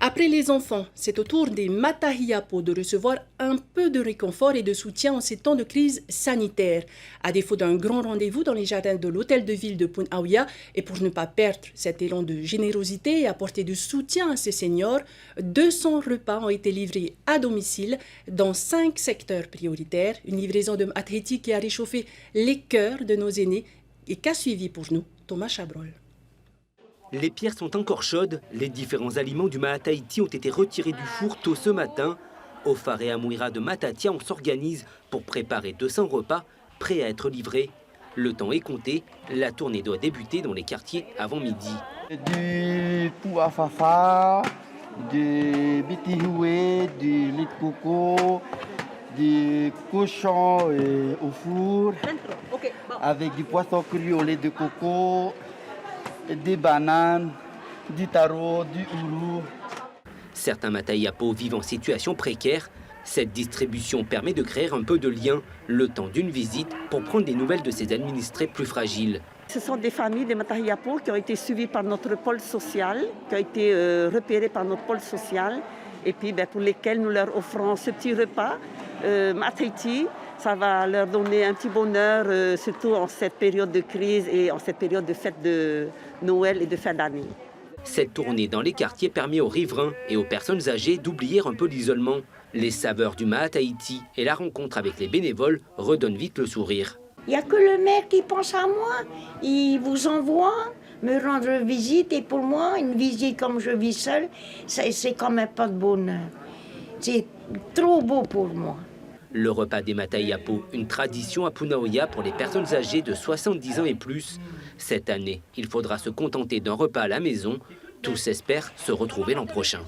Après les enfants, c'est au tour des Matahiapo de recevoir un peu de réconfort et de soutien en ces temps de crise sanitaire. À défaut d'un grand rendez-vous dans les jardins de l'hôtel de ville de Punaouia, et pour ne pas perdre cet élan de générosité et apporter du soutien à ces seniors, 200 repas ont été livrés à domicile dans 5 secteurs prioritaires. Une livraison de Mataiti qui a réchauffé les cœurs de nos aînés et qu'a suivi pour nous Thomas Chabrol. Les pierres sont encore chaudes. Les différents aliments du Mataiti ont été retirés du four tôt ce matin. Au phare et à Mouira de Matatia, on s'organise pour préparer 200 repas prêts à être livrés. Le temps est compté. La tournée doit débuter dans les quartiers avant midi. Du pouafafa, du bitihoué, du lait de coco, du cochon au four, avec du poisson cru au lait de coco, des bananes, du taro, du ourou. Certains Matahiapo vivent en situation précaire. Cette distribution permet de créer un peu de lien le temps d'une visite pour prendre des nouvelles de ces administrés plus fragiles. Ce sont des familles des Matahiapo qui ont été suivies par notre pôle social, qui ont été repérées par notre pôle social, et puis pour lesquelles nous leur offrons ce petit repas. Mataiti, ça va leur donner un petit bonheur, surtout en cette période de crise et en cette période de fête de Noël et de fin d'année. Cette tournée dans les quartiers permet aux riverains et aux personnes âgées d'oublier un peu l'isolement. Les saveurs du Mataiti et la rencontre avec les bénévoles redonnent vite le sourire. Il n'y a que le maire qui pense à moi. Il vous envoie me rendre visite et pour moi, une visite comme je vis seule, c'est quand même pas de bonheur. C'est trop beau pour moi. Le repas des Matahiapo, une tradition à Punaouia pour les personnes âgées de 70 ans et plus. Cette année, il faudra se contenter d'un repas à la maison. Tous espèrent se retrouver l'an prochain.